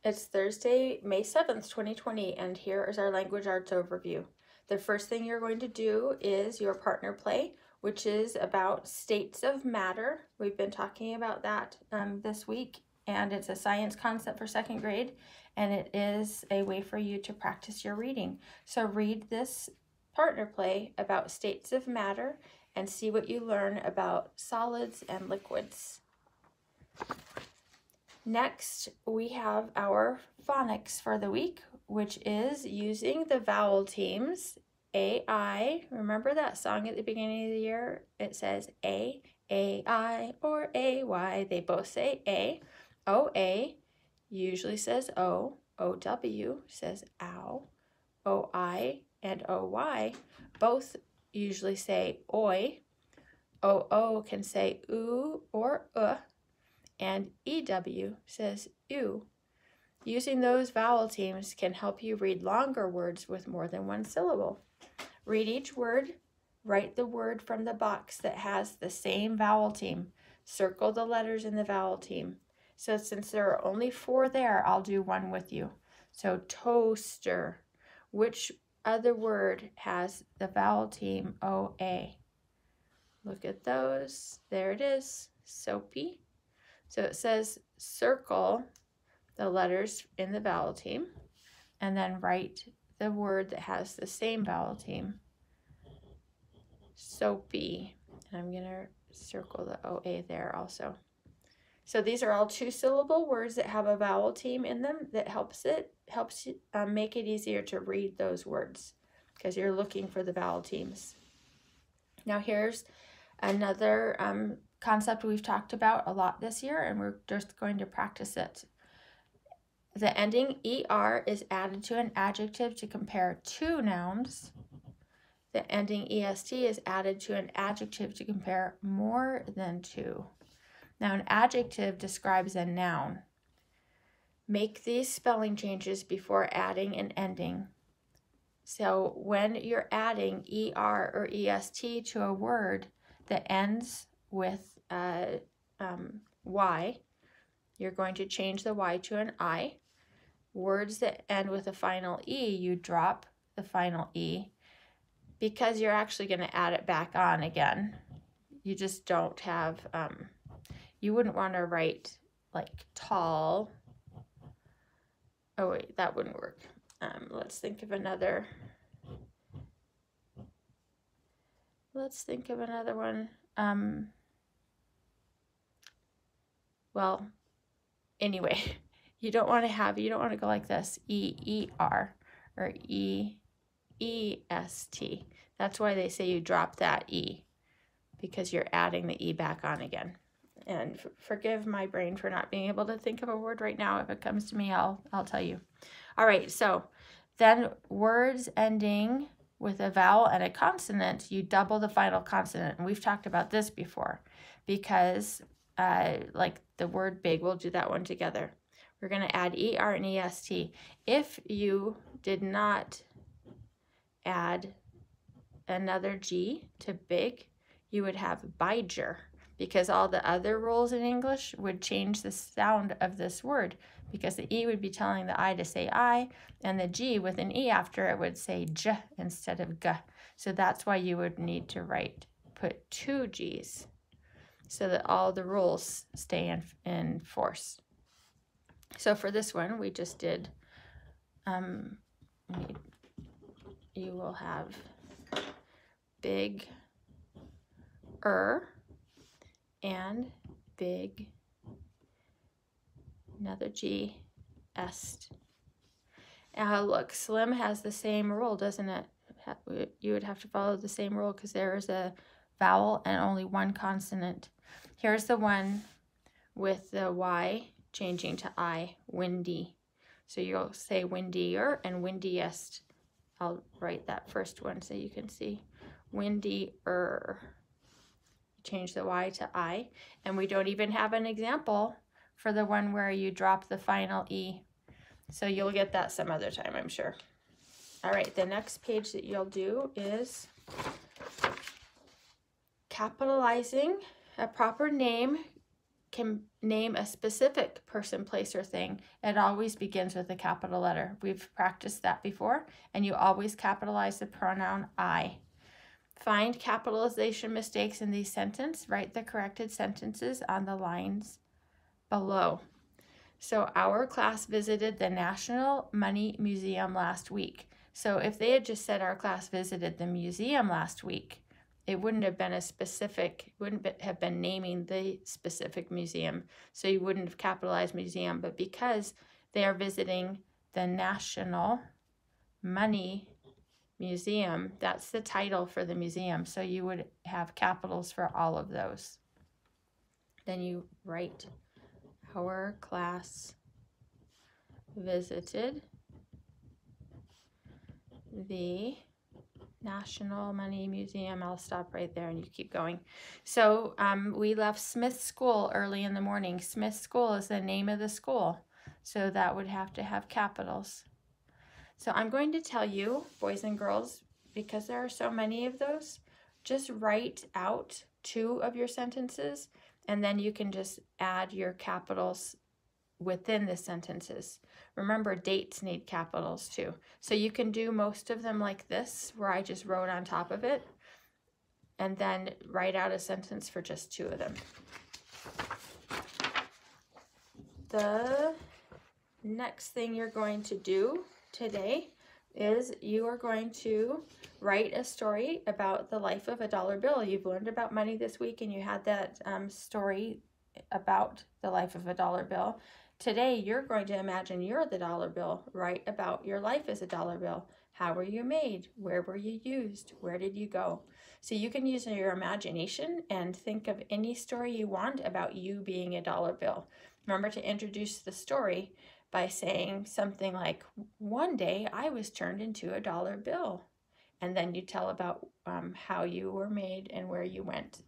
It's Thursday, May 7th, 2020, and here is our language arts overview. The first thing you're going to do is your partner play, which is about states of matter. We've been talking about that this week, and it's a science concept for second grade, and it is a way for you to practice your reading. So read this partner play about states of matter and see what you learn about solids and liquids. Next, we have our phonics for the week, which is using the vowel teams. A-I, remember that song at the beginning of the year? It says A, A-I, or A-Y. They both say A. O-A usually says O. O-W says ow. O-I and O-Y both usually say oi. O-O can say oo or and EW says ew. Using those vowel teams can help you read longer words with more than one syllable. Read each word, write the word from the box that has the same vowel team. Circle the letters in the vowel team. So since there are only 4 there, I'll do one with you. So toaster. Which other word has the vowel team OA? Look at those. There it is. Soapy. So it says circle the letters in the vowel team and then write the word that has the same vowel team. Soapy. And I'm going to circle the OA there also. So these are all 2-syllable words that have a vowel team in them that helps make it easier to read those words because you're looking for the vowel teams. Now here's another concept we've talked about a lot this year, and we're just going to practice it. The ending ER is added to an adjective to compare 2 nouns. The ending EST is added to an adjective to compare more than 2. Now, an adjective describes a noun. Make these spelling changes before adding an ending. So when you're adding ER or EST to a word that ends with Y, you're going to change the Y to an I. Words that end with a final E, you drop the final E because you're actually going to add it back on again. You just don't have, you wouldn't want to write like tall. Oh wait, that wouldn't work. Let's think of another. One. Well, anyway, you don't want to go like this, E-E-R or E-E-S-T. That's why they say you drop that E, because you're adding the E back on again. And forgive my brain for not being able to think of a word right now. If it comes to me, I'll tell you. All right, so then words ending with a vowel and a consonant, you double the final consonant. And we've talked about this before because like the word big, we'll do that one together. We're going to add ER and EST. If you did not add another G to big, you would have biger, because all the other rules in English would change the sound of this word, because the E would be telling the I to say I, and the G with an E after it would say J instead of G. So that's why you would need to put 2 G's so that all the rules stay in force. So for this one, we just did, you will have big and big, another G, est. Look, slim has the same rule, doesn't it? You would have to follow the same rule because there is a vowel and only 1 consonant. Here's the one with the Y changing to I, windy. So you'll say windier and windiest. I'll write that first one so you can see. Windier. Change the Y to I. And we don't even have an example for the one where you drop the final E. So you'll get that some other time, I'm sure. All right, the next page that you'll do is capitalizing a proper name can name a specific person, place, or thing, it always begins with a capital letter. We've practiced that before, and you always capitalize the pronoun I. Find capitalization mistakes in these sentences. Write the corrected sentences on the lines below. So our class visited the National Money Museum last week. So if they had just said our class visited the museum last week, it wouldn't have been a specific, wouldn't have been naming the specific museum. So you wouldn't have capitalized museum, but because they are visiting the National Money Museum, that's the title for the museum. So you would have capitals for all of those. Then you write our class visited the National Money Museum. I'll stop right there and you keep going. So we left Smith School early in the morning. Smith School is the name of the school. So that would have to have capitals. So I'm going to tell you, boys and girls, because there are so many of those, just write out 2 of your sentences, and then you can just add your capitals within the sentences. Remember, dates need capitals too. So you can do most of them like this, where I just wrote on top of it, and then write out a sentence for just 2 of them. The next thing you're going to do today is you are going to write a story about the life of a dollar bill. You've learned about money this week, and you had that story about the life of a dollar bill. Today, you're going to imagine you're the dollar bill. Write about your life as a dollar bill. How were you made? Where were you used? Where did you go? So you can use your imagination and think of any story you want about you being a dollar bill. Remember to introduce the story by saying something like, one day I was turned into a dollar bill. And then you tell about how you were made and where you went